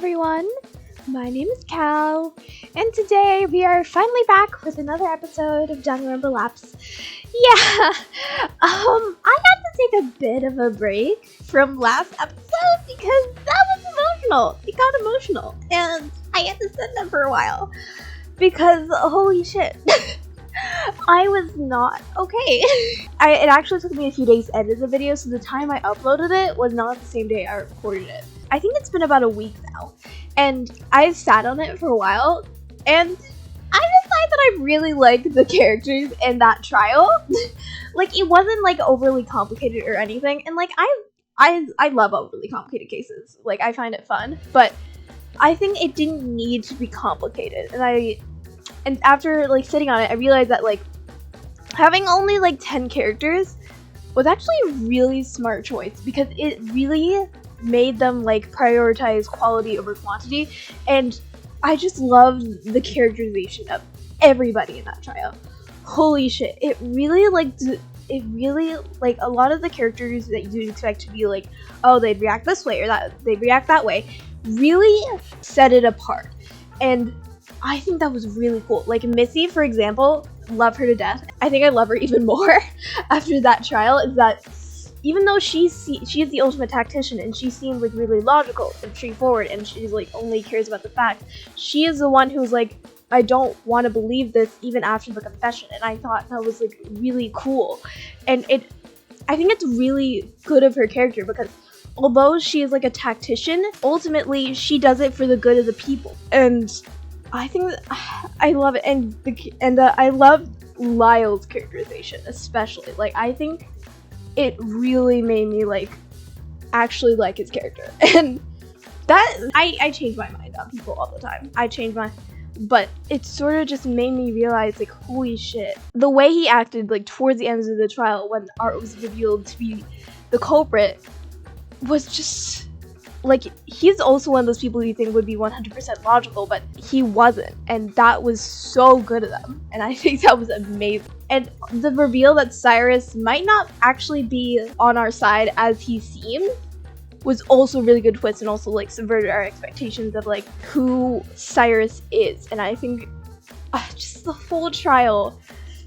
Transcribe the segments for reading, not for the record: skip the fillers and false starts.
everyone, my name is Cal, and today we are finally back with another episode of danganronpa lapse. Yeah, I had to take a bit of a break from last episode because that was emotional. It got emotional, and I had to sit there for a while because holy shit. I was not okay. It actually took me a few days to edit the video, so the time I uploaded it was not the same day I recorded it. I think it's been about a week now, and I've sat on it for a while, and I decided that I really liked the characters in that trial. Like, it wasn't like overly complicated or anything, and like I love overly complicated cases. Like, I find it fun, but I think it didn't need to be complicated, and after like sitting on it, I realized that like having only like 10 characters was actually a really smart choice because it really made them like prioritize quality over quantity, and I just loved the characterization of everybody in that trial. Holy shit, it really like a lot of the characters that you'd expect to be like, oh, they'd react this way or that they'd react that way, really set it apart. And I think that was really cool. Like Missy, for example, love her to death. I think I love her even more after that trial. Is that even though she is the ultimate tactician and she seems like really logical and straightforward and she's like only cares about the fact, she is the one who's like, I don't want to believe this even after the confession. And I thought that was like really cool. And I think it's really good of her character because although she is like a tactician, ultimately she does it for the good of the people. And I think I love it, and I love Lyle's characterization especially. Like, I think it really made me like actually like his character, and that I change my mind on people all the time. But it sort of just made me realize like, holy shit, the way he acted like towards the end of the trial when Art was revealed to be the culprit was just. Like, he's also one of those people you think would be 100% logical, but he wasn't, and that was so good of them, and I think that was amazing. And the reveal that Cyrus might not actually be on our side as he seemed was also a really good twist, and also like subverted our expectations of like who Cyrus is. And I think just the whole trial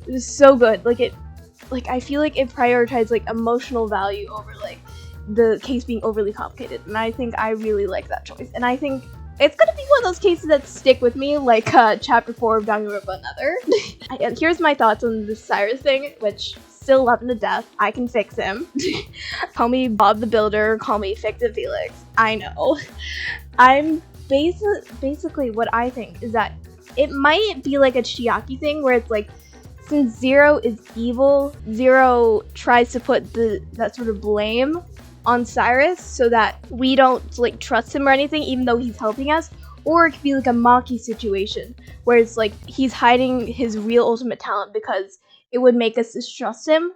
was so good. I feel like it prioritized like emotional value over like the case being overly complicated, and I think I really like that choice, and I think it's gonna be one of those cases that stick with me, like chapter 4 of danganronpa another. Here's my thoughts on the Cyrus thing, which still love him to death. I can fix him. Call me Bob the Builder, call me Fictive Felix. I know. I'm basically what I think is that it might be like a Chiaki thing where it's like, since Zero is evil, Zero tries to put that sort of blame on Cyrus so that we don't like trust him or anything, even though he's helping us. Or it could be like a Maki situation where it's like he's hiding his real ultimate talent because it would make us distrust him.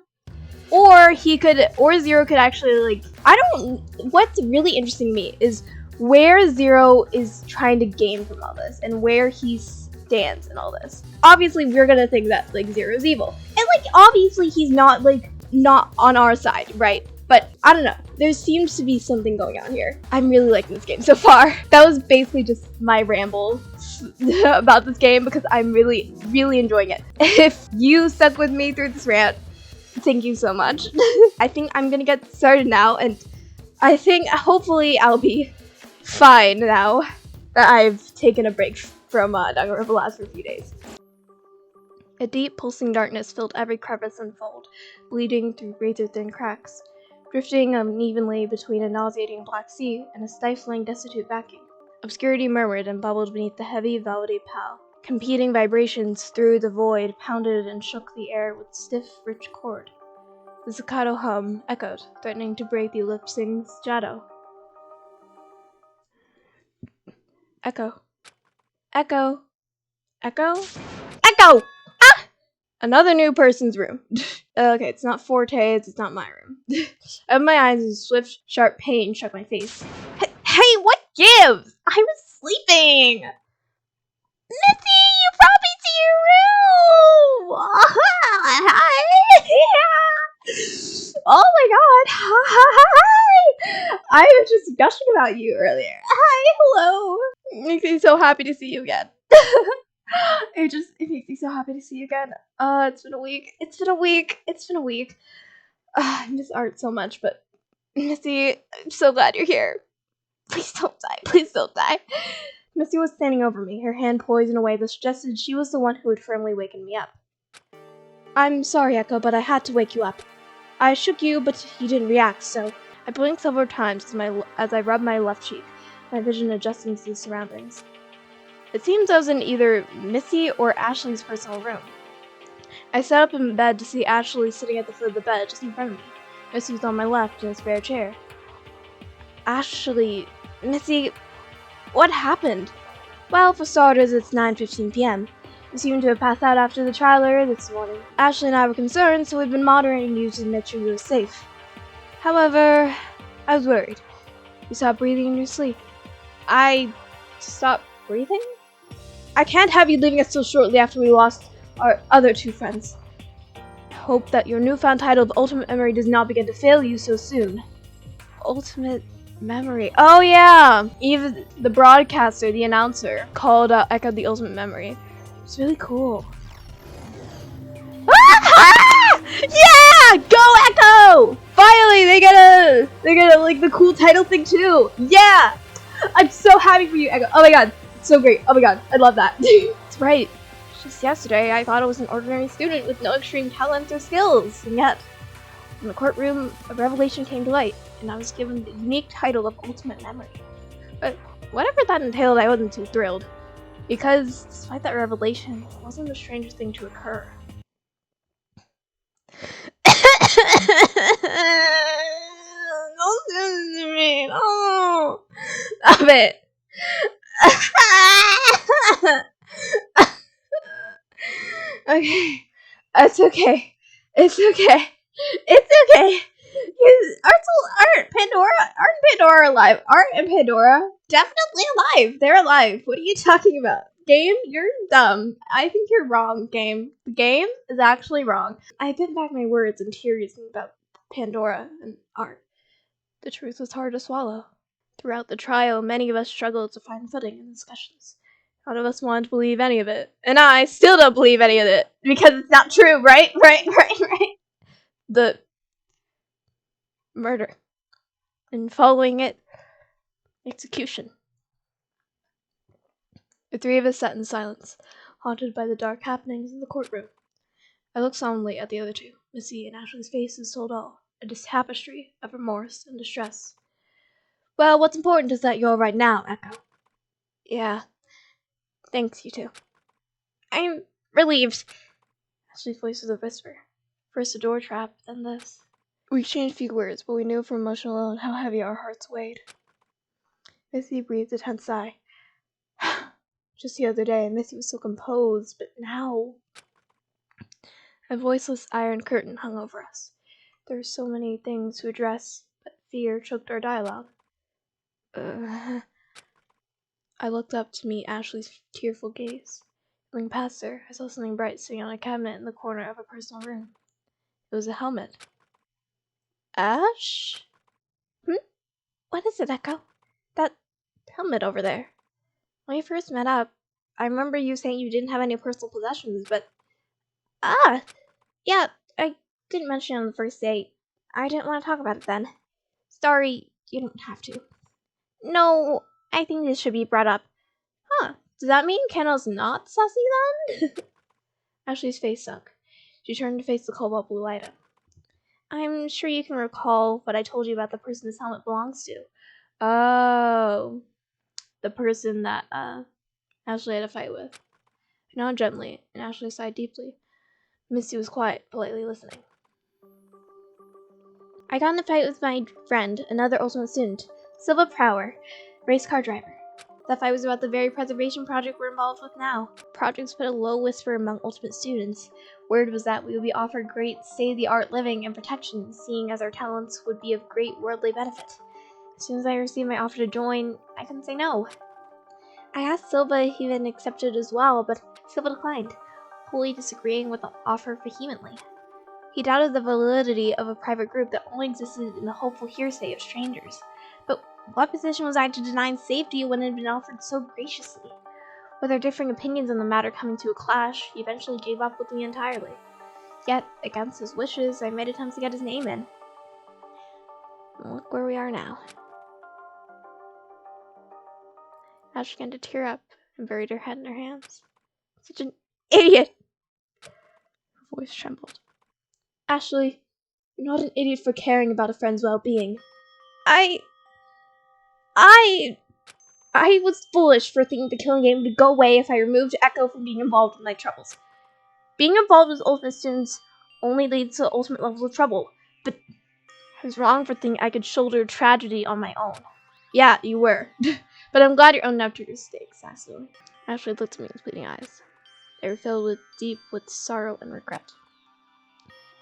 Or Zero could actually what's really interesting to me is where Zero is trying to gain from all this and where he stands in all this. Obviously we're gonna think that like Zero's evil, and like obviously he's not on our side, right? But I don't know, there seems to be something going on here. I'm really liking this game so far. That was basically just my ramble about this game because I'm really, really enjoying it. If you stuck with me through this rant, thank you so much. I think I'm gonna get started now, and I think hopefully I'll be fine now that I've taken a break from danganronpa Lapse for a few days. A deep, pulsing darkness filled every crevice and fold, bleeding through razor-thin cracks, drifting unevenly between a nauseating black sea and a stifling, destitute vacuum. Obscurity murmured and bubbled beneath the heavy, velvety pall. Competing vibrations through the void pounded and shook the air with stiff, rich chord. The staccato hum echoed, threatening to break the ellipsing shadow. Echo. Echo. Echo? Echo! Ah! Another new person's room. Okay, it's not Forte's, it's not my room. Opened my eyes and swift, sharp pain struck my face. Hey, what gives? I was sleeping! Missy, you brought me to your room! Oh my god! Hi! I was just gushing about you earlier. Hi, hello. It makes me so happy to see you again. It makes me so happy to see you again. It's been a week. It's been a week. It's been a week. I miss art so much, but Missy, I'm so glad you're here. Please don't die. Please don't die. Missy was standing over me, her hand poised in a way that suggested she was the one who had firmly wakened me up. I'm sorry, Echo, but I had to wake you up. I shook you, but you didn't react, so I blinked several times as I rubbed my left cheek, my vision adjusting to the surroundings. It seems I was in either Missy or Ashley's personal room. I sat up in bed to see Ashley sitting at the foot of the bed just in front of me. Missy was on my left in a spare chair. Ashley, Missy, what happened? Well, for starters, it's 9:15 p.m. You seem to have passed out after the trial earlier this morning. Ashley and I were concerned, so we've been monitoring you to make sure you were safe. However, I was worried. You stopped breathing in your sleep. I stopped breathing? I can't have you leaving us so shortly after we lost our other two friends. I hope that your newfound title of Ultimate Memory does not begin to fail you so soon. Ultimate Memory. Oh yeah! Even the broadcaster, the announcer, called Echo the Ultimate Memory. It's really cool. Ah! Yeah! Go Echo! Finally, they get a like the cool title thing too. Yeah! I'm so happy for you, Echo. Oh my god, it's so great. Oh my god, I love that. It's right. Just yesterday, I thought I was an ordinary student with no extreme talents or skills, and yet, in the courtroom, a revelation came to light, and I was given the unique title of Ultimate Memory. But whatever that entailed, I wasn't too thrilled. Because, despite that revelation, it wasn't the strangest thing to occur. Don't listen to me. Oh, stop it. Okay, it's okay. It's okay. It's okay. Aren't Pandora alive? Art and Pandora definitely alive. They're alive. What are you talking about? Game, you're dumb. I think you're wrong, Game. The game is actually wrong. I bit back my words in tears about Pandora and Art. The truth was hard to swallow. Throughout the trial, many of us struggled to find footing in discussions. None of us wanted to believe any of it. And I still don't believe any of it. Because it's not true, right? Right. The murder. And following it, execution. The three of us sat in silence, haunted by the dark happenings in the courtroom. I looked solemnly at the other two. Missy and Ashley's faces told all, a tapestry of remorse and distress. Well, what's important is that you're all right now, Echo. Yeah. Thanks, you two. I'm relieved. Ashley's voice was a whisper. First a door trap, then this. We exchanged few words, but we knew from emotion alone how heavy our hearts weighed. Missy breathed a tense sigh. Just the other day, Missy was so composed, but now... A voiceless iron curtain hung over us. There were so many things to address, but fear choked our dialogue. I looked up to meet Ashley's tearful gaze. Looking past her, I saw something bright sitting on a cabinet in the corner of a personal room. It was a helmet. Ash? What is it, Echo? That helmet over there. When we first met up, I remember you saying you didn't have any personal possessions, but... Yeah, I didn't mention it on the first date. I didn't want to talk about it then. Sorry, you don't have to. No, I think this should be brought up. Does that mean Kendall's not sussy then? Ashley's face sunk. She turned to face the cobalt blue item. I'm sure you can recall what I told you about the person this helmet belongs to. Oh, the person that Ashley had a fight with. I nodded gently, and Ashley sighed deeply. Missy was quiet, politely listening. I got in a fight with my friend, another ultimate student, Silva Prower, race car driver. That fight was about the very preservation project we're involved with now. Projects put a low whisper among ultimate students. Word was that we would be offered great state-of-the-art living and protection, seeing as our talents would be of great worldly benefit. As soon as I received my offer to join, I couldn't say no. I asked Silva if he had accepted as well, but Silva declined, wholly disagreeing with the offer vehemently. He doubted the validity of a private group that only existed in the hopeful hearsay of strangers. But what position was I to deny safety when it had been offered so graciously? With our differing opinions on the matter coming to a clash, he eventually gave up with me entirely. Yet, against his wishes, I made attempts to get his name in. And look where we are now. Ash began to tear up and buried her head in her hands. Such an idiot! Her voice trembled. Ashley, you're not an idiot for caring about a friend's well-being. I was foolish for thinking the killing game would go away if I removed Echo from being involved in my troubles. Being involved with ultimate students only leads to ultimate levels of trouble, but I was wrong for thinking I could shoulder tragedy on my own. Yeah, you were. But I'm glad you're owning up to your mistakes, Ashley. Ashley looked at me with pleading eyes. They were filled with sorrow and regret.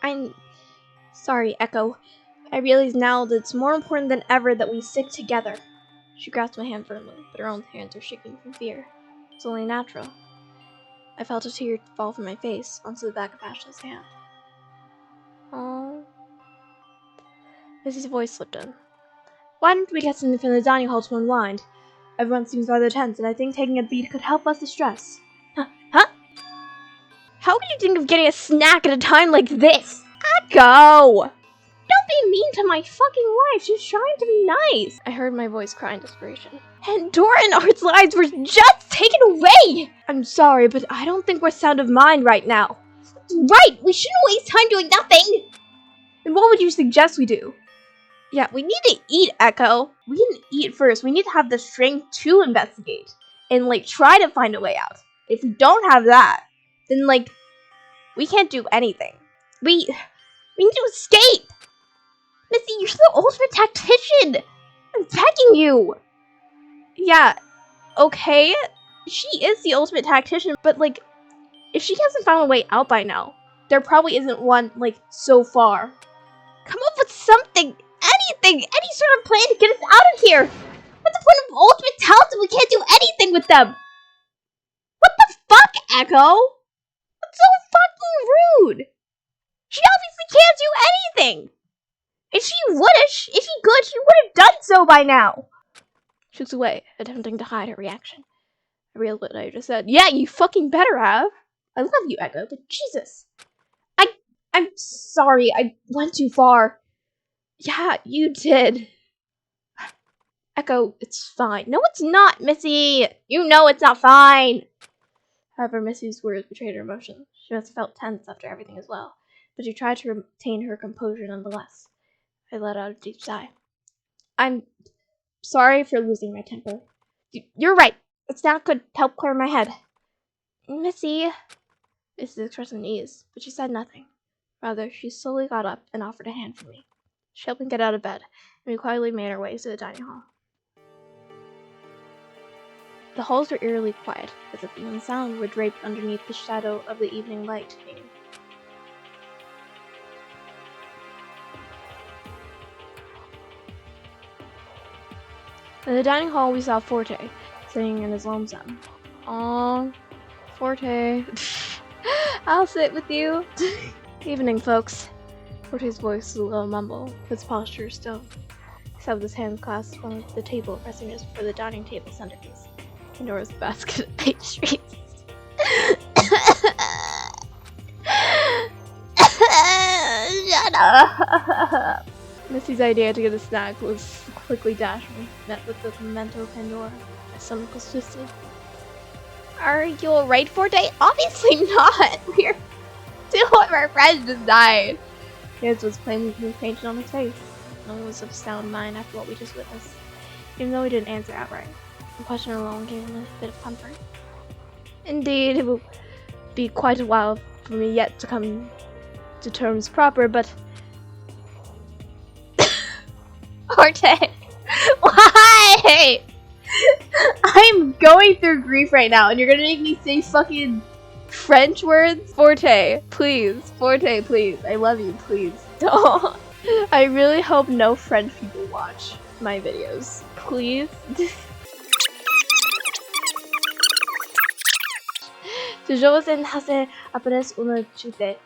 I'm sorry, Echo. I realize now that it's more important than ever that we stick together. She grasped my hand firmly, but her own hands were shaking from fear. It was only natural. I felt a tear fall from my face onto the back of Ashley's hand. Oh. Missy's voice slipped in. Why don't we get something from the dining hall to unwind? Everyone seems rather tense, and I think taking a beat could help us distress. Huh? How could you think of getting a snack at a time like this? Echo! Don't be mean to my fucking wife. She's trying to be nice. I heard my voice cry in desperation. And Dora and Art's lives were just taken away. I'm sorry, but I don't think we're sound of mind right now. Right, we shouldn't waste time doing nothing. And what would you suggest we do? Yeah, we need to eat, Echo. We can eat first. We need to have the strength to investigate and, try to find a way out. If we don't have that, then, we can't do anything. We need to escape. Missy, you're the ultimate tactician. I'm begging you. Yeah, okay. She is the ultimate tactician, but, if she hasn't found a way out by now, there probably isn't one, so far. Come up with something. Anything! Any sort of plan to get us out of here! What's the point of ultimate talents if we can't do anything with them? What the fuck, Echo? That's so fucking rude! She obviously can't do anything! If she could, she would have done so by now! She looks away, attempting to hide her reaction. I realized what I just said. Yeah, you fucking better have! I love you, Echo, but Jesus. I'm sorry, I went too far. Yeah, you did. Echo, it's fine. No, it's not, Missy! You know it's not fine! However, Missy's words betrayed her emotion. She must have felt tense after everything as well, but she tried to retain her composure nonetheless. I let out a deep sigh. I'm sorry for losing my temper. You're right. It's not good to help clear my head. Missy expressed unease, but she said nothing. Rather, she slowly got up and offered a hand for me. She helped me get out of bed, and we quietly made our way to the dining hall. The halls were eerily quiet, as if even sound were draped underneath the shadow of the evening light. In the dining hall, we saw Forte, sitting in his lonesome. Aw, Forte. I'll sit with you. Evening, folks. Forte's voice was a little mumble, his posture still. He sat with his hands clasped on the table, pressing his for the dining table centerpiece. Pandora's basket of pastries. Shut up! Missy's idea to get a snack was quickly dashed when met with the memento Pandora. My stomach was twisted. Are you alright, Forte? Obviously not! We're two of our friends just died. His was plainly painted on his face. No one was of sound mind after what we just witnessed. Even though he didn't answer outright. The question alone gave him a bit of comfort. Indeed, it will be quite a while for me yet to come to terms proper, but... Forte! Why? I'm going through grief right now, and you're gonna make me say fucking French words? Forte, please. Forte, please. I love you, please. Don't. I really hope no French people watch my videos. Please. Toujours en hace apenas una chute.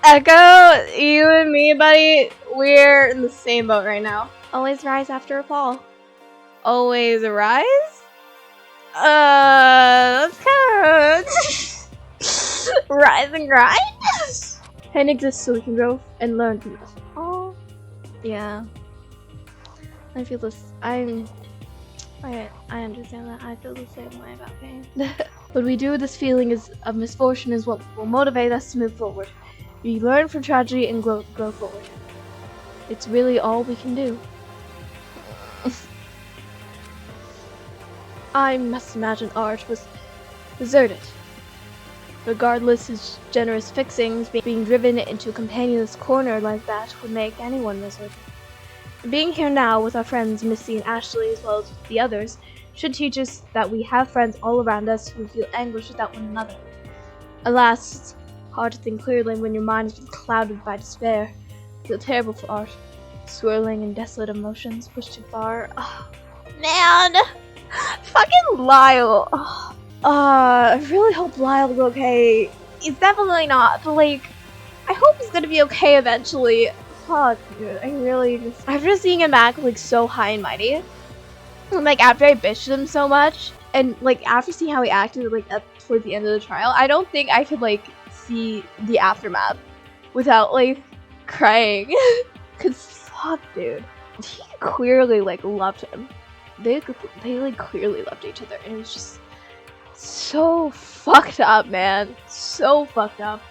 Echo, you and me, buddy, we're in the same boat right now. Always rise after a fall. Always rise? That's kind of... rise and grind? Pain exists so we can grow and learn from it. Oh, yeah. I feel this. I understand that. I feel the same way about pain. What we do with this feeling of misfortune is what will motivate us to move forward. We learn from tragedy and grow forward. It's really all we can do. I must imagine art was deserted. Regardless, his generous fixings, being driven into a companionless corner like that would make anyone miserable. Being here now with our friends Missy and Ashley as well as the others should teach us that we have friends all around us who feel anguish without one another. Alas, it's hard to think clearly when your mind has been clouded by despair. I feel terrible for art. Swirling and desolate emotions pushed too far. Oh, man! Fucking Lyle! Oh. I really hope Lyle's okay. He's definitely not, but like, I hope he's gonna be okay eventually. Fuck, dude, I really just... After seeing him act, like, so high and mighty, and, like, after I bitched him so much, and, like, after seeing how he acted, like, towards the end of the trial, I don't think I could, like, see the aftermath without, like, crying. Cause, fuck, dude. He clearly, like, loved him. They like, clearly loved each other, and it was just so fucked up, man. So fucked up.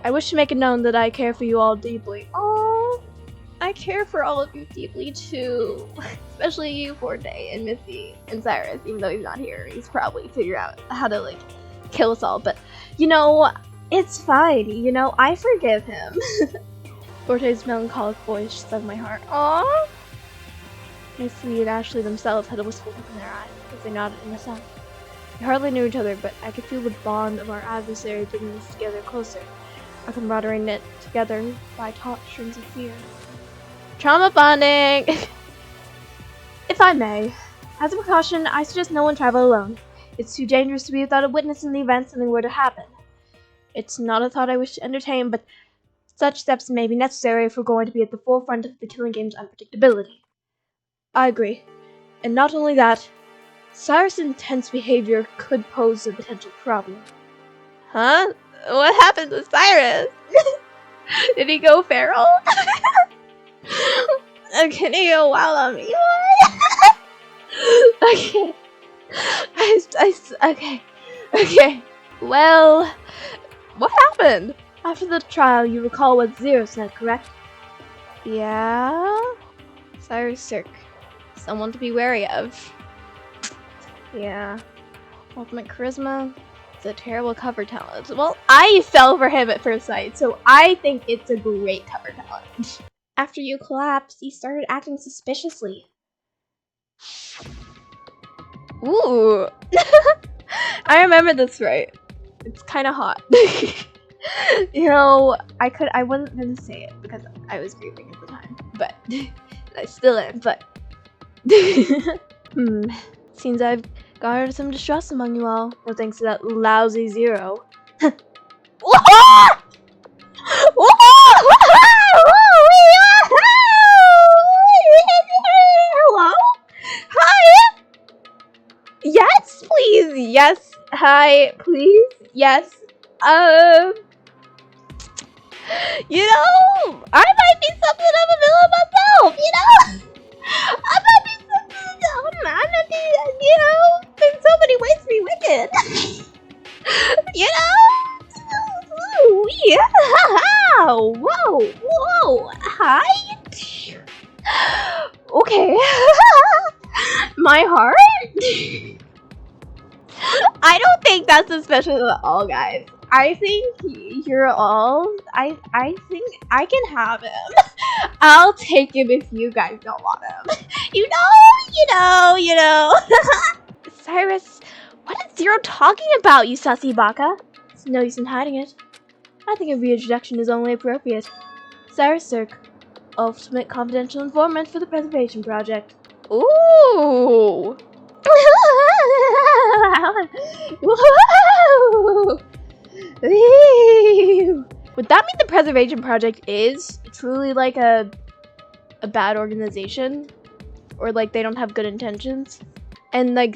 I wish to make it known that I care for you all deeply. Oh, I care for all of you deeply too. Especially you, Forte, and Missy, and Cyrus, even though he's not here. He's probably figured out how to, like, kill us all. But, you know, it's fine. You know, I forgive him. Forte's melancholic voice stung my heart. Aww. Missy and Ashley themselves had a wistful look in their eyes as they nodded in assent. We hardly knew each other, but I could feel the bond of our adversary bringing us together closer. Our camaraderie knit together by taut strings of fear. Trauma bonding! If I may, as a precaution, I suggest no one travel alone. It's too dangerous to be without a witness in the event something were to happen. It's not a thought I wish to entertain, but such steps may be necessary if we're going to be at the forefront of the killing game's unpredictability. I agree. And not only that, Cyrus' intense behavior could pose a potential problem. Huh? What happened to Cyrus? Did he go feral? Can he go wild on me? Okay. Okay. Well, what happened? After the trial, you recall what Zero said, correct? Yeah? Cyrus Cirque. Someone to be wary of. Yeah. Ultimate charisma. It's a terrible cover talent. Well, I fell for him at first sight, so I think it's a great cover talent. After you collapsed, he started acting suspiciously. Ooh. I remember this right. It's kind of hot. You know, I wasn't gonna say it because I was grieving at the time, but I still am, but seems I've garnered some distrust among you all, no thanks to that lousy Zero. Hello? Hi? Yes, please. Yes. Hi, please. Yes. You know, I might be something of a villain myself, you know? I might be something, I might be, you know, in so many ways to be wicked. You know? Ooh, yeah. Whoa. Hi. Okay. My heart? I don't think that's suspicious at all, guys. I think you're all... I think I can have him. I'll take him if you guys don't want him. You know. Cyrus, what is Zero talking about, you sussy baka? It's no use in hiding it. I think a reintroduction is only appropriate. Cyrus Cirque, ultimate confidential informant for the preservation project. Ooh! Whoa! Would that mean the Preservation Project is truly like a bad organization? Or like they don't have good intentions? And like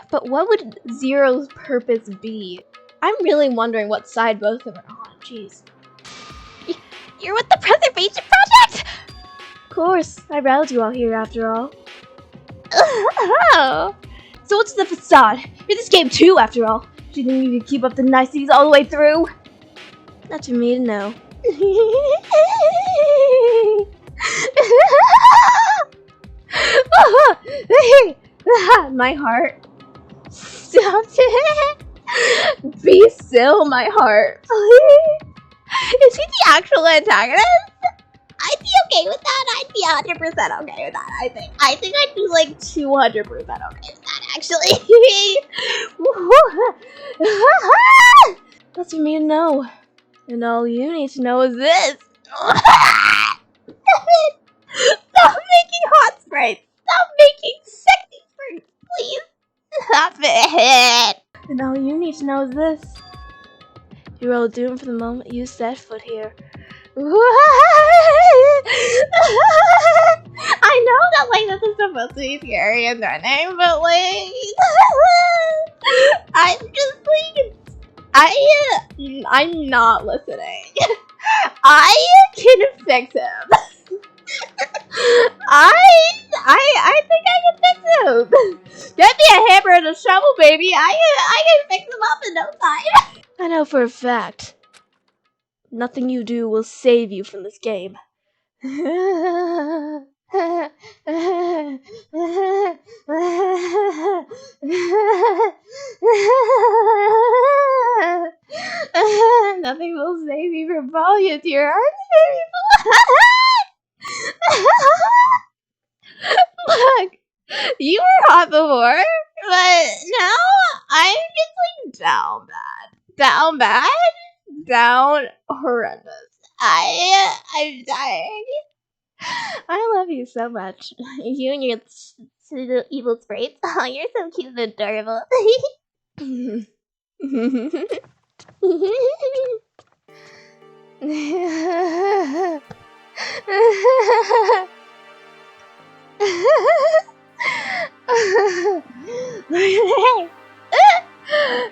but what would Zero's purpose be? I'm really wondering what side both of them are on. Jeez. You're with the Preservation Project? Of course, I rallied you all here after all. Oh. So what's the facade? You're this game too, after all. Do you think you can keep up the niceties all the way through? Not for me to know. My heart. Stop it. Be still, my heart. Please. Is he the actual antagonist? I'd be okay with that. I'd be 100% okay with that, I think. I think I'd be like 200% okay with that, actually. That's for me to know. And all you need to know is this. Stop making hot sprites. Stop making sexy sprites, please. Stop it. And all you need to know is this. You're all doomed from the moment you set foot here. I know that like this is supposed to be scary and threatening, but like I'm just like I'm not listening. I can fix him. I think I can fix him. Get me a hammer and a shovel, baby. I can fix him up in no time. I know for a fact. Nothing you do will save you from this game. Nothing will save you from falling into your heart. Look, you were hot before, but now I'm just like down bad. Down horrendous. I'm dying. I love you so much. You and your little evil sprites. Oh, you're so cute and adorable.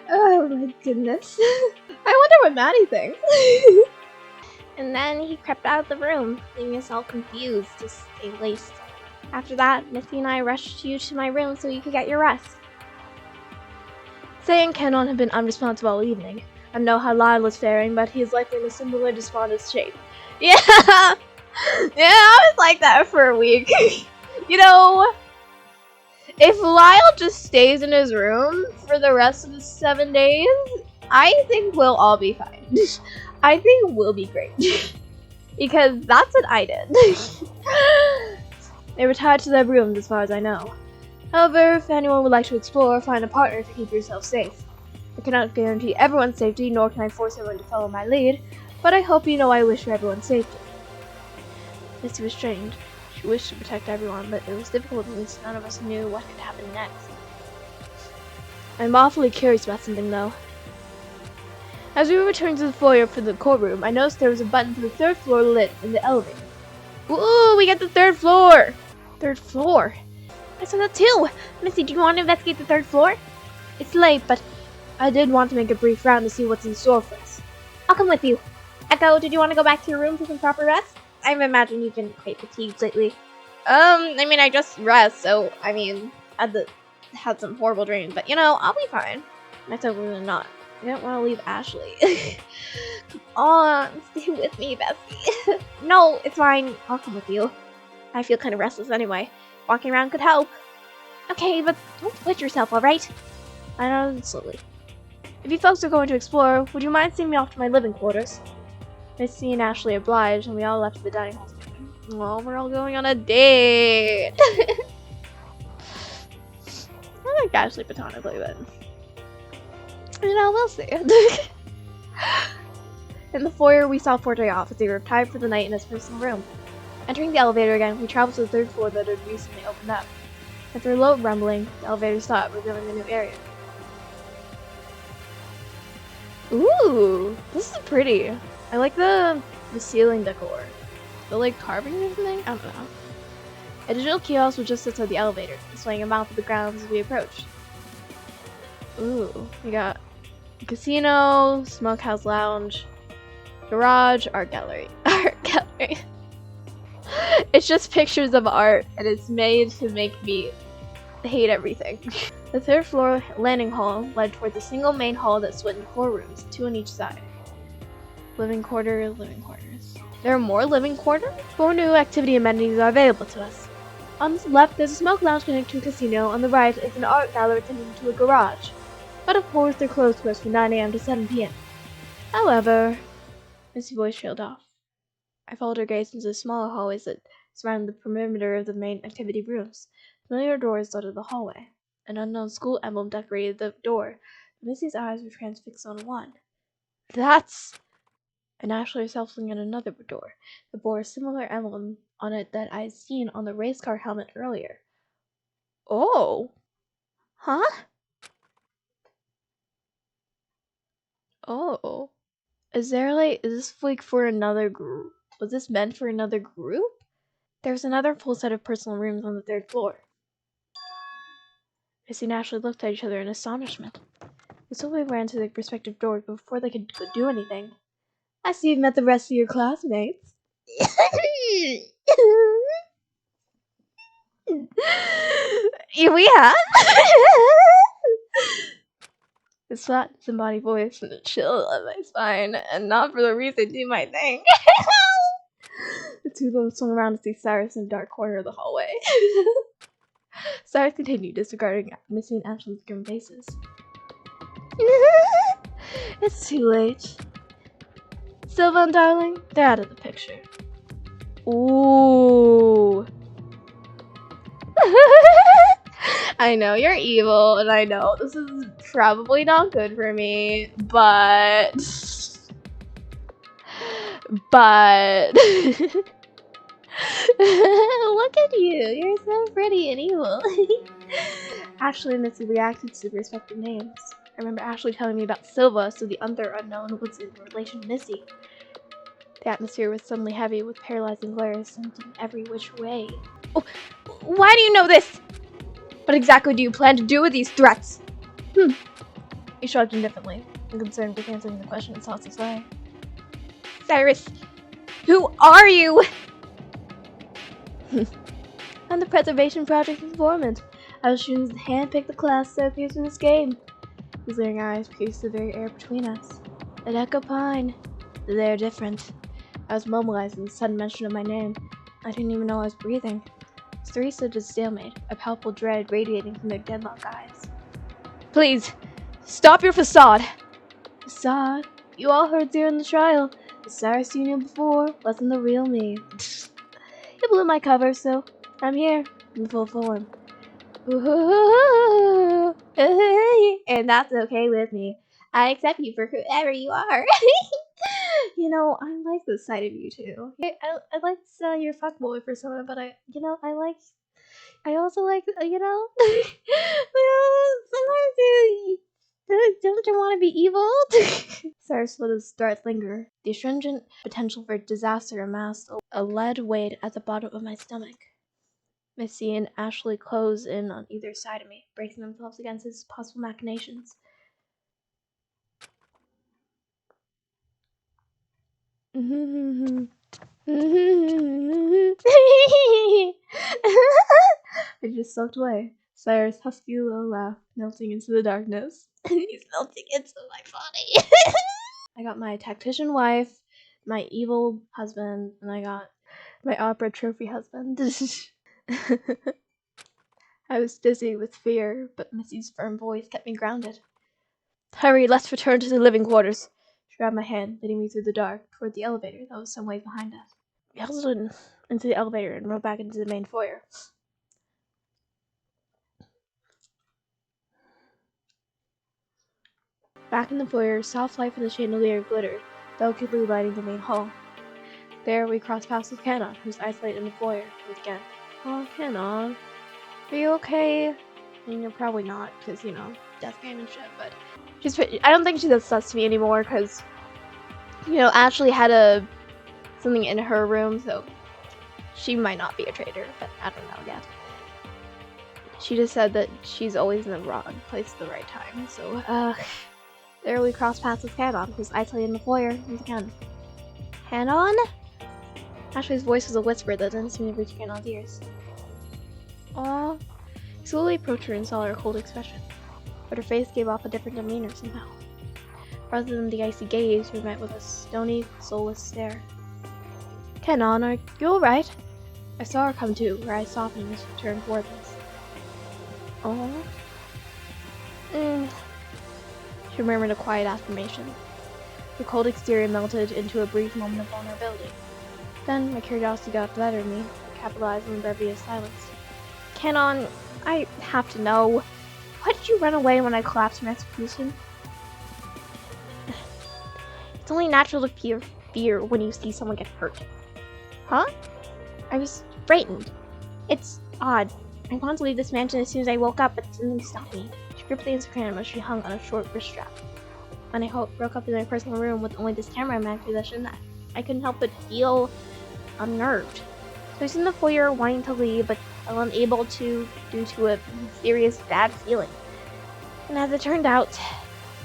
Oh my goodness. I wonder what Maddie thinks. And then he crept out of the room, leaving us all confused to stay laced. After that, Missy and I rushed you to my room so you could get your rest. Say and Kenon have been unresponsive all evening. I know how Lyle is faring, but he is likely in a similar despondent shape. Yeah! Yeah, I was like that for a week. You know, if Lyle just stays in his room for the rest of the 7 days, I think we'll all be fine. I think we'll be great. Because that's what I did. They retired to their rooms as far as I know. However, if anyone would like to explore, find a partner to keep yourself safe. I cannot guarantee everyone's safety, nor can I force everyone to follow my lead, but I hope you know I wish for everyone's safety. Missy was strained. She wished to protect everyone, but it was difficult since none of us knew what could happen next. I'm awfully curious about something, though. As we were returning to the foyer for the courtroom, I noticed there was a button for the 3rd floor lit in the elevator. Ooh, we got the 3rd floor! 3rd floor? I saw that too! Missy, do you want to investigate the 3rd floor? It's late, but I did want to make a brief round to see what's in store for us. I'll come with you. Echo, did you want to go back to your room for some proper rest? I imagine you've been quite fatigued lately. I mean, I just rest, so, I mean, had some horrible dreams, but, you know, I'll be fine. That's really not. I don't want to leave Ashley. Come on, stay with me, Bessie. No, it's fine. I'll come with you. I feel kind of restless anyway. Walking around could help. Okay, but don't split yourself, alright? I nodded slowly. If you folks are going to explore, would you mind seeing me off to my living quarters? Missy and Ashley obliged, and we all left the dining hall. Well, we're all going on a date. I like Ashley platonically, but you know, we'll see. In the foyer, we saw Forte off as he retired for the night in his personal room. Entering the elevator again, we traveled to the 3rd floor that had recently opened up. After a low rumbling, the elevator stopped, revealing a new area. Ooh, this is pretty. I like the ceiling decor. The like carving or something? I don't know. A digital kiosk was just outside the elevator, displaying a map of the grounds as we approached. Ooh, we got casino, smokehouse lounge, garage, art gallery. Art gallery. It's just pictures of art, and it's made to make me hate everything. The third floor landing hall led towards a single main hall that split into 4 rooms, 2 on each side. Living quarters. There are more living quarters? 4 new activity amenities are available to us. On the left, there's a smoke lounge connected to a casino. On the right is an art gallery connected to a garage. But of course, they're closed to us from 9 a.m. to 7 p.m. However, Missy's voice trailed off. I followed her gaze into the smaller hallways that surrounded the perimeter of the main activity rooms. Familiar doors dotted the hallway. An unknown school emblem decorated the door. Missy's eyes were transfixed on one. That's... And Ashley herself looking at another door that bore a similar emblem on it that I had seen on the race car helmet earlier. Oh. Huh? Oh. Is this like for another group? Was this meant for another group? There's another full set of personal rooms on the 3rd floor. Missy and Ashley looked at each other in astonishment. They slowly ran to their respective doors, but before they could do anything. I see you've met the rest of your classmates. Here we have. It's flat, disembodied voice and a chill on my spine, and not for the reason you might think. The two of them swung around to see Cyrus in the dark corner of the hallway. Cyrus continued, disregarding Missy and Ashley's grim faces. It's too late. Sylvan, darling, they're out of the picture. Ooh. I know you're evil, and I know this is probably not good for me, but look at you, you're so pretty and evil. Ashley and Missy reacted to the respective names. I remember Ashley telling me about Silva, so the other unknown was in relation to Missy. The atmosphere was suddenly heavy with paralyzing glares sent in every which way. Oh, why do you know this? What exactly do you plan to do with these threats? He shrugged indifferently, unconcerned with answering the question and tossed his way. Cyrus, who are you? I'm the Preservation Project informant. I was chosen to handpick the class that appears in this game. His leering eyes pierced the very air between us. At Echo Pine. They're different. I was mobilized at the sudden mention of my name. I didn't even know I was breathing. The 3 stood as stalemate, a palpable dread radiating from their deadlock eyes. Please, stop your facade! Facade? You all heard during the trial. The Cyrus you knew before wasn't the real me. You blew my cover, so I'm here, in full form. And that's okay with me. I accept you for whoever you are. You know, I like this side of you too. I like your fuckboy persona, but I also like, sometimes don't you want to be evil? Cyrus let his threat linger. The astringent potential for disaster amassed a lead weight at the bottom of my stomach. Missy and Ashley closed in on either side of me, bracing themselves against his possible machinations. I just sucked away. Cyrus' husky low laugh, melting into the darkness. He's melting into my body. I got my tactician wife, my evil husband, and I got my opera trophy husband. I was dizzy with fear, but Missy's firm voice kept me grounded. Hurry, let's return to the living quarters. She grabbed my hand, leading me through the dark toward the elevator that was some way behind us. We hustled into the elevator and rode back into the main foyer. Back in the foyer, soft light from the chandelier glittered, delicately lighting the main hall. There, we crossed paths with Canon, who was isolated in the foyer, once again. Oh, Canon. Are you okay? I mean, you're probably not, because, death game and shit, but I don't think she's obsessed to me anymore because, you know, Ashley had something in her room, so she might not be a traitor, but I don't know yet. She just said that she's always in the wrong place at the right time, so, there we cross paths with Canon, who's isolated in the foyer once again. Canon? Ashley's voice was a whisper that didn't seem to reach Canon's ears. Aww. He slowly approached her and saw her cold expression, but her face gave off a different demeanor somehow. Rather than the icy gaze, we met with a stony, soulless stare. Canon, are you alright? I saw her come to, her eyes softened as she turned towards us. Oh. She murmured a quiet affirmation. The cold exterior melted into a brief moment of vulnerability. Then, my curiosity got the better of me, capitalizing on the brevity of silence. Canon, I have to know. Why did you run away when I collapsed from execution? It's only natural to feel fear when you see someone get hurt. Huh? I was frightened. It's odd. I wanted to leave this mansion as soon as I woke up, but something stopped me. She gripped the Instagram as she hung on a short wrist strap. When I broke up in my personal room with only this camera in my possession, I couldn't help but feel unnerved. So I was in the foyer wanting to leave, but unable to due to a serious bad feeling. And as it turned out,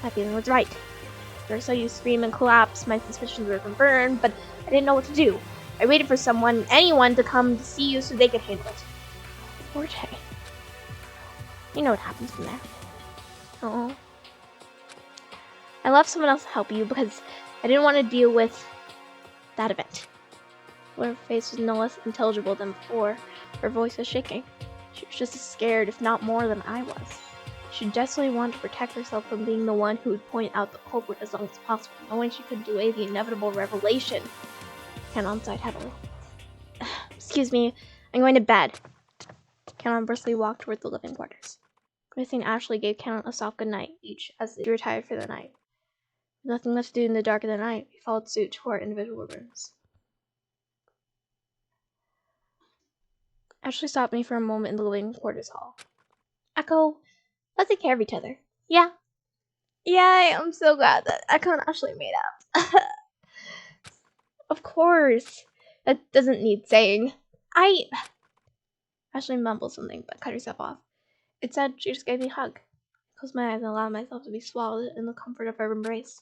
that feeling was right. After I saw you scream and collapse, my suspicions were confirmed, but I didn't know what to do. I waited for anyone to come to see you so they could handle it. Forte. You know what happens from there. Oh. I left someone else to help you because I didn't want to deal with that event. Her face was no less intelligible than before. Her voice was shaking. She was just as scared, if not more, than I was. She desperately wanted to protect herself from being the one who would point out the culprit as long as possible, knowing she could delay the inevitable revelation. Canon sighed heavily. Excuse me, I'm going to bed. Canon briskly walked toward the living quarters. Gracie and Ashley gave Canon a soft goodnight each as they retired for the night. With nothing left to do in the dark of the night, we followed suit to our individual rooms. Ashley stopped me for a moment in the living quarters hall. Echo, let's take care of each other. Yeah? Yay, I'm so glad that Echo and Ashley made up. Of course. That doesn't need saying. Ashley mumbled something, but cut herself off. It said she just gave me a hug. I closed my eyes and allowed myself to be swallowed in the comfort of her embrace.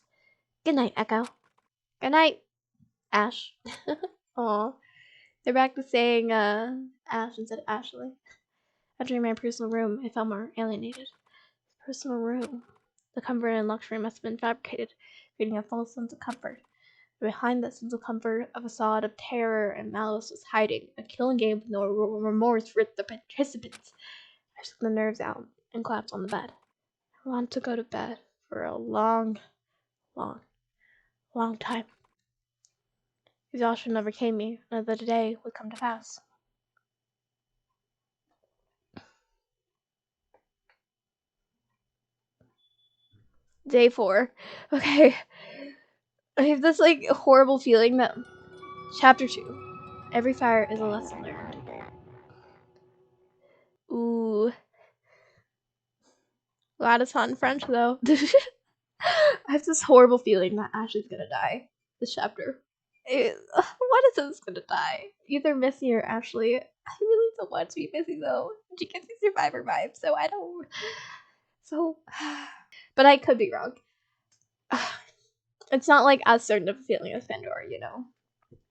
Good night, Echo. Good night, Ash. Aw. They're back to saying, Ash instead of Ashley. Entering my personal room, I felt more alienated. Personal room. The comfort and luxury must have been fabricated, creating a false sense of comfort. Behind that sense of comfort, a facade of terror and malice was hiding, a killing game with no remorse for the participants. I shook the nerves out and collapsed on the bed. I wanted to go to bed for a long time. Exhaustion overcame me, and that the day would come to pass. Day 4. Okay. I have this, horrible feeling that... Chapter 2. Every fire is a lesson learned. Ooh. Glad it's not in French, though. I have this horrible feeling that Ashley's gonna die this chapter. What is this gonna die? Either Missy or Ashley. I really don't want to be Missy, though. She gives me Survivor vibes, so I don't... So... But I could be wrong. It's not, as certain of a feeling as Pandora, you know.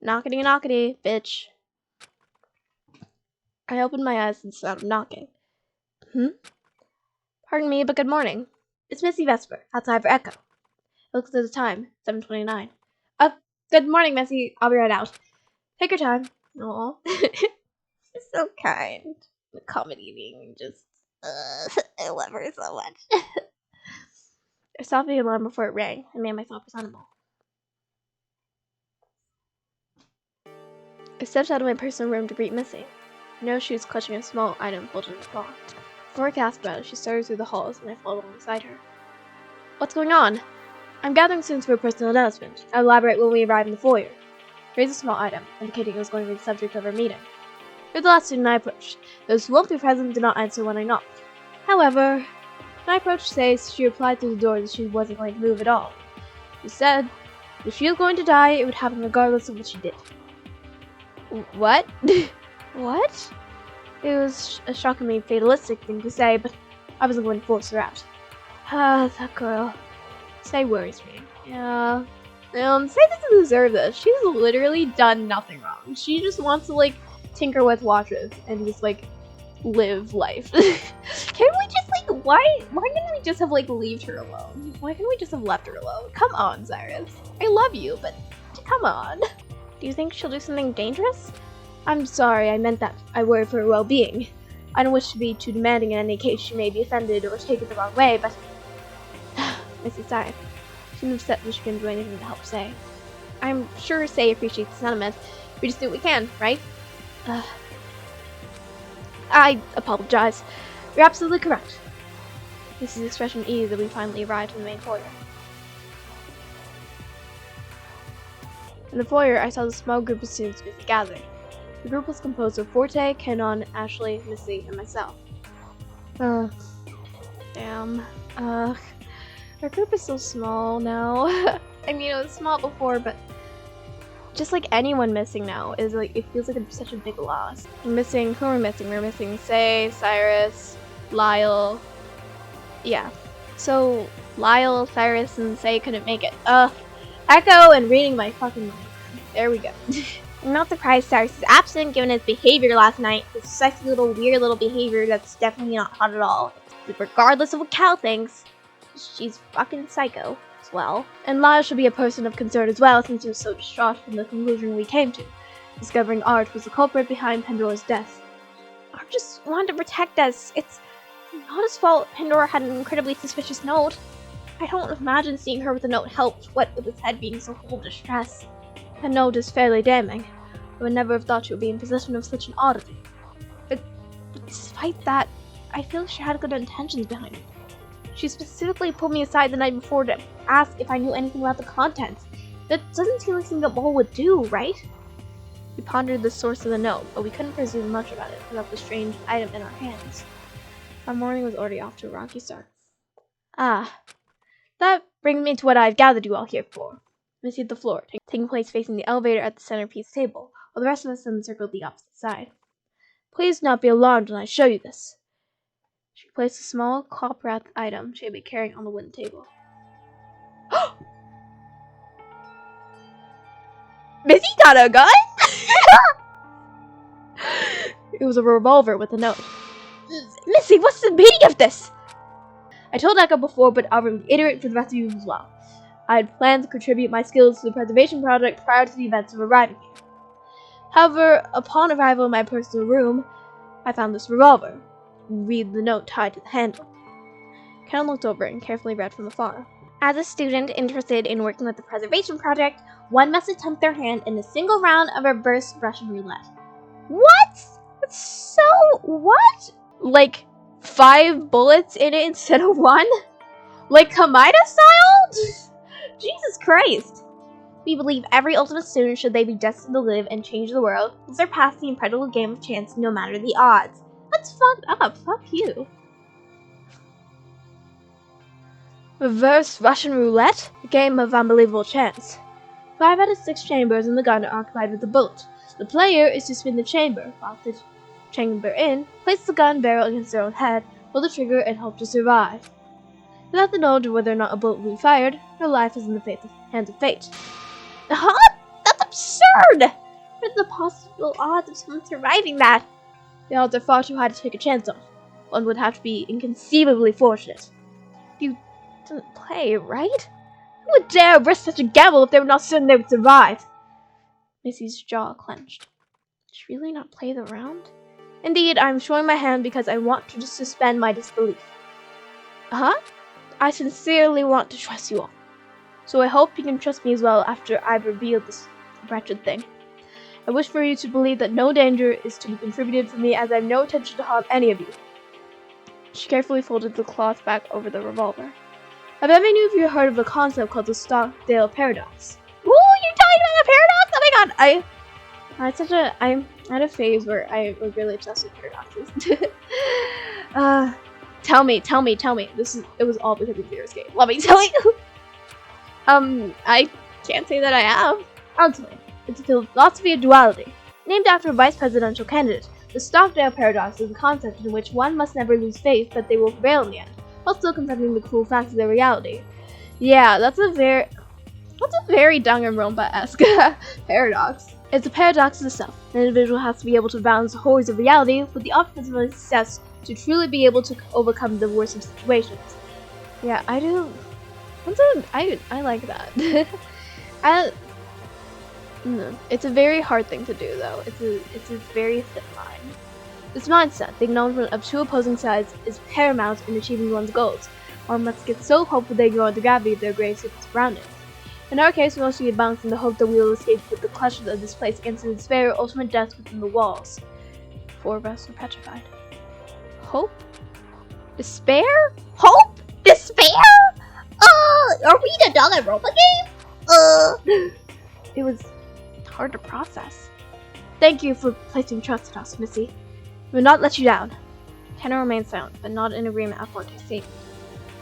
Knockety knockety, bitch. I opened my eyes to the sound of knocking. Pardon me, but good morning. It's Missy Vesper, outside for Echo. I looked at the time, 7:29. Good morning, Missy. I'll be right out. Take your time. Aw. She's so kind. Accommodating, just, I love her so much. I stopped the alarm before it rang and made myself presentable. I stepped out of my personal room to greet Missy. I noticed she was clutching a small item folded in a paw. Before I could ask about it, she started through the halls and I followed alongside her. What's going on? I'm gathering students for a personal announcement. I'll elaborate when we arrive in the foyer. She raised a small item, indicating it was going to be the subject of our meeting. You're the last student I approached. Those who won't be present do not answer when I knock. However, When I approached Sace, she replied through the door that she wasn't going to move at all. She said, if she was going to die, it would happen regardless of what she did. What? What? It was a shockingly fatalistic thing to say, but I wasn't going to force her out. That girl. Say worries me. Yeah. Say doesn't deserve this. She's literally done nothing wrong. She just wants to, like, tinker with watches and just, like, live life. Can we just, like, why can't we just have, like, left her alone? Why can't we just have left her alone? Come on, Cyrus. I love you, but come on. Do you think she'll do something dangerous? I'm sorry, I meant that I worry for her well-being. I don't wish to be too demanding in any case she may be offended or take it the wrong way, but... Mrs. Sai, she's upset that she couldn't do anything to help Say. I'm sure Say appreciates the sentiment. We just do what we can, right? I apologize. You're absolutely correct. This is expression E that we finally arrived in the main foyer. In the foyer, I saw the small group of students busy gathering. The group was composed of Forte, Canon, Ashley, Missy, and myself. Damn. Our group is so small now. I mean, it was small before, but just like anyone missing now is like, it feels like such a big loss. Who are we missing? We're missing Say, Cyrus, Lyle. Yeah. So Lyle, Cyrus, and Say couldn't make it. Echo and reading my fucking mind. There we go. I'm not surprised Cyrus is absent given his behavior last night. His sexy little weird little behavior that's definitely not hot at all. Regardless of what Cal thinks, she's fucking psycho as well. And Lyle should be a person of concern as well since he was so distraught from the conclusion we came to. Discovering Art was the culprit behind Pandora's death. Art just wanted to protect us. It's not his fault Pandora had an incredibly suspicious note. I don't imagine seeing her with a note helped, what with his head being so full of distress. The note is fairly damning. I would never have thought she would be in possession of such an oddity. But despite that, I feel she had good intentions behind it. She specifically pulled me aside the night before to ask if I knew anything about the contents. That doesn't seem like something a mole would do, right? We pondered the source of the note, but we couldn't presume much about it without the strange item in our hands. Our morning was already off to a rocky start. That brings me to what I've gathered you all here for. Missy at the floor, taking place facing the elevator at the centerpiece table, while the rest of us encircled the opposite side. Please do not be alarmed when I show you this. She placed a small cloth-wrapped item she had been carrying on the wooden table. Missy got a gun? It was a revolver with a note. Missy, what's the meaning of this? I told Echo before, but I'll reiterate for the rest of you as well. I had planned to contribute my skills to the preservation project prior to the events of arriving here. However, upon arrival in my personal room, I found this revolver. Read the note tied to the handle. Ken looked over it and carefully read from afar. As a student interested in working with the preservation project, one must attempt their hand in a single round of reverse Russian roulette. What? What? Like 5 bullets in it instead of 1? Like Kamida style? Jesus Christ. We believe every ultimate student, should they be destined to live and change the world, will surpass the incredible game of chance no matter the odds. That's fucked up. Fuck you. Reverse Russian roulette? A game of unbelievable chance. 5 out of 6 chambers in the gun are occupied with a bullet. The player is to spin the chamber. While the chamber in, place the gun barrel against their own head, pull the trigger, and hope to survive. Without the knowledge of whether or not a bullet will be fired, your life is in the hands of fate. Huh? That's absurd! What are the possible odds of someone surviving that? The odds are far too high to take a chance on. One would have to be inconceivably fortunate. You didn't play, right? Who would dare risk such a gamble if they were not certain they would survive? Missy's jaw clenched. Did she really not play the round? Indeed, I am showing my hand because I want to suspend my disbelief. I sincerely want to trust you all. So I hope you can trust me as well after I've revealed this wretched thing. I wish for you to believe that no danger is to be contributed from me, as I have no intention to harm any of you. She carefully folded the cloth back over the revolver. Have any of you heard of a concept called the Stockdale Paradox? Ooh, you're talking about the paradox? Oh my god, I'm at a phase where I was really obsessed with paradoxes. Tell me. It was all because of your escape. Let me tell you. I can't say that I have. Ultimately, it's a philosophy of duality. Named after a vice presidential candidate, the Stockdale paradox is a concept in which one must never lose faith that they will prevail in the end, while still confronting the cruel facts of their reality. Yeah, that's a very danganronpa-esque paradox. It's a paradox of the self. An individual has to be able to balance the horrors of reality with the optimism of success to truly be able to overcome the worst of situations. Yeah, I do. I like that. It's a very hard thing to do, though. It's a very thin line. This mindset, the acknowledgement of two opposing sides, is paramount in achieving one's goals. One must get so hopeful they go under gravity of their grave surroundings. In our case, we must be balanced in the hope that we will escape with the clutches of this place against the despair of ultimate death within the walls. 4 of us are petrified. Hope? Despair? Hope? Despair? Are we the danganronpa game? It was hard to process. Thank you for placing trust in us, Missy. We will not let you down. Kenna remained silent, but not in agreement at Forte's statement.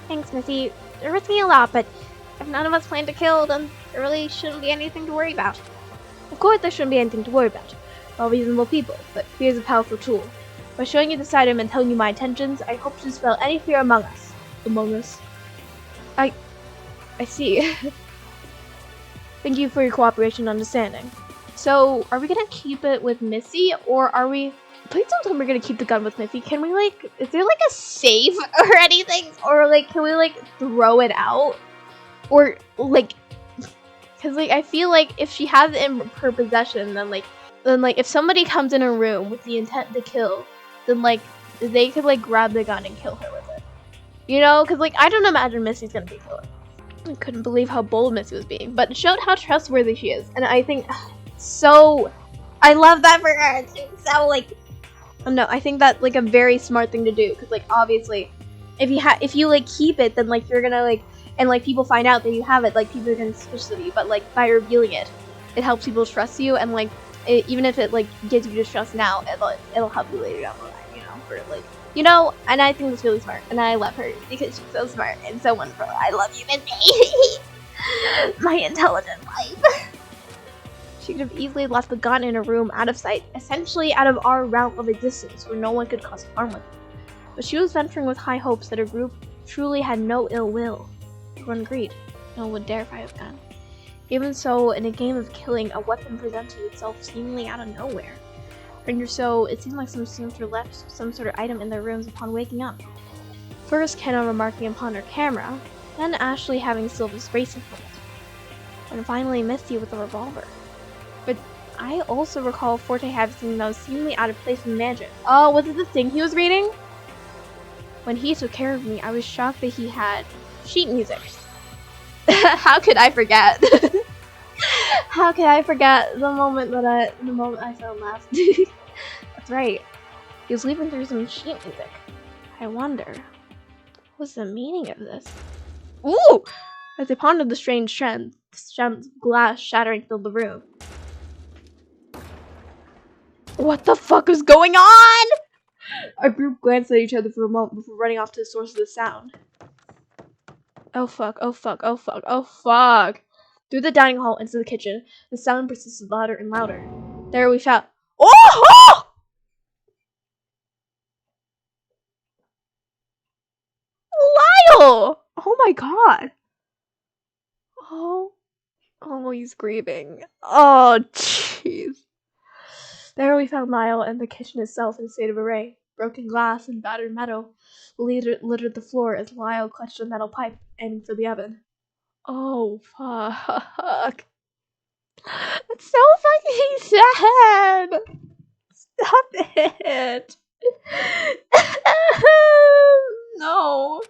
Thanks, Missy. You're risking a lot, but if none of us plan to kill, then there really shouldn't be anything to worry about. Of course there shouldn't be anything to worry about. We're all reasonable people, but fear is a powerful tool. By showing you the side and telling you my intentions, I hope to dispel any fear among us. Among us? I see. Thank you for your cooperation and understanding. So, are we gonna keep it with Missy, or are we... Please don't tell me we're gonna keep the gun with Missy. Can we, like... Is there, like, a safe or anything? Or, like, can we, like, throw it out? Or, like... Because, like, I feel like if she has it in her possession, then, like, if somebody comes in a room with the intent to kill, then, like, they could, like, grab the gun and kill her with it. You know? Because, like, I don't imagine Missy's gonna be killed. I couldn't believe how bold Missy was being, but it showed how trustworthy she is, and I think I love that for her. She's so, like, no, I think that's, like, a very smart thing to do, because, like, obviously, if you like, keep it, then, like, you're gonna, like, and, like, people find out that you have it, like, people are gonna suspicious of you, but, like, by revealing it, it helps people trust you, and, like, even if it, like, gives you distrust now, it'll help you later down the line, you know, for, like, you know, and I think it's really smart, and I love her because she's so smart and so wonderful. I love you, Missy. My intelligent wife. She could have easily left the gun in a room out of sight, essentially out of our realm of existence where no one could cause harm with it. But she was venturing with high hopes that her group truly had no ill will. Everyone agreed. No one would dare fire a gun. Even so, in a game of killing, a weapon presented itself seemingly out of nowhere. Or so, it seemed like some seamster left some sort of item in their rooms upon waking up. First, Kenna remarking upon her camera, then Ashley having Sylva's racing helmet, and finally Misty with a revolver. But I also recall Forte having something that was seemingly out of place in the mansion. Oh, was it the thing he was reading? When he took care of me, I was shocked that he had sheet music. How could I forget? How could I forget the moment I fell in love? That's right. He was leaping through some sheet music. I wonder, what's the meaning of this? Ooh! As they pondered the strange trend, the glass shattering filled the room. What the fuck is going on? Our group glanced at each other for a moment before running off to the source of the sound. Oh fuck, oh fuck, oh fuck, oh fuck. Through the dining hall into the kitchen, the sound persisted louder and louder. There we found— Oh! Lyle! Oh my god. Oh, he's grieving. Oh, jeez. There we found Lyle and the kitchen itself in a state of array. Broken glass and battered metal littered the floor as Lyle clutched a metal pipe, aiming for the oven. Oh, fuck. That's so fucking sad. Stop it. No.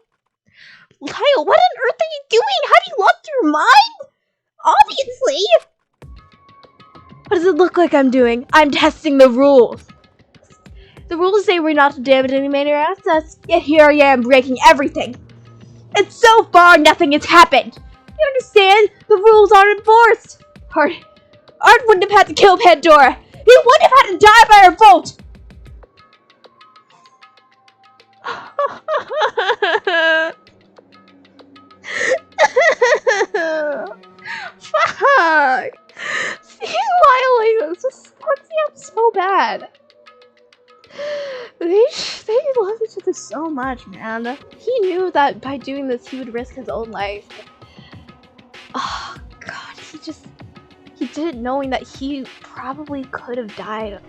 Lyle, what on earth are you doing? Have you lost your mind? Obviously. What does it look like I'm doing? I'm testing the rules. The rules say we're not to damage any major assets, yet here I am breaking everything. And so far, nothing has happened. You understand? The rules aren't enforced. Art wouldn't have had to kill Pandora. He wouldn't have had to die by her fault. They love each other so much, man. He knew that by doing this, he would risk his own life. Oh, God, he did it knowing that he probably could have died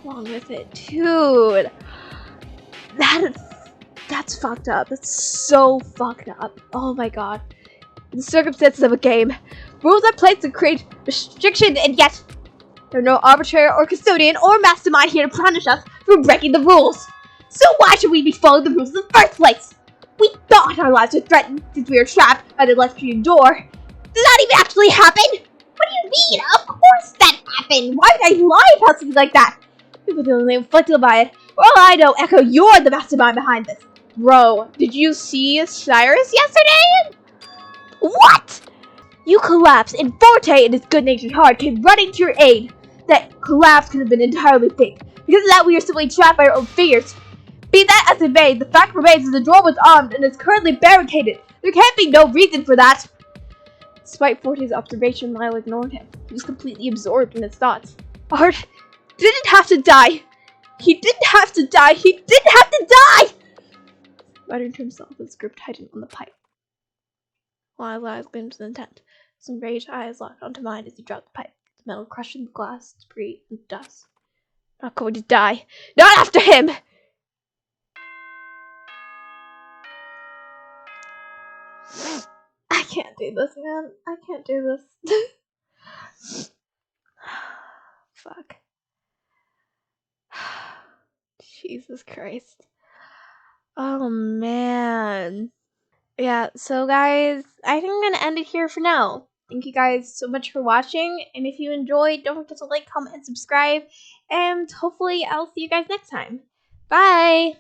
along with it. Dude, that's fucked up. That's so fucked up. Oh my God. The circumstances of a game. Rules are placed to create restriction, and yet there are no arbitrator or custodian or mastermind here to punish us for breaking the rules. So why should we be following the rules in the first place? We thought our lives were threatened since we were trapped by the electric door. Did that even actually happen? What do you mean? Of course that happened. Why would I lie about something like that? People are only inflicted by it. For all I know, Echo, you're the mastermind behind this. Bro, did you see Cyrus yesterday? What? You collapsed, and Forte and his good-natured heart came running to your aid. That collapse could have been entirely fake. Because of that, we are simply trapped by our own fears. Be that as it may, the fact remains that the door was armed and is currently barricaded. There can't be no reason for that. Despite Forte's observation, Lyle ignored him. He was completely absorbed in his thoughts. Art didn't have to die. He didn't have to die. He didn't have to die! Muttering to himself, his grip tightened on the pipe. Lyle's eyes gleamed with intent. His enraged eyes locked onto mine as he dropped the pipe. The metal crushing the glass, debris, and dust. Not going to die. Not after him! I can't do this, man. I can't do this. Fuck. Jesus Christ. Oh, man. Yeah, so guys, I think I'm gonna end it here for now. Thank you guys so much for watching, and if you enjoyed, don't forget to like, comment, and subscribe, and hopefully I'll see you guys next time. Bye!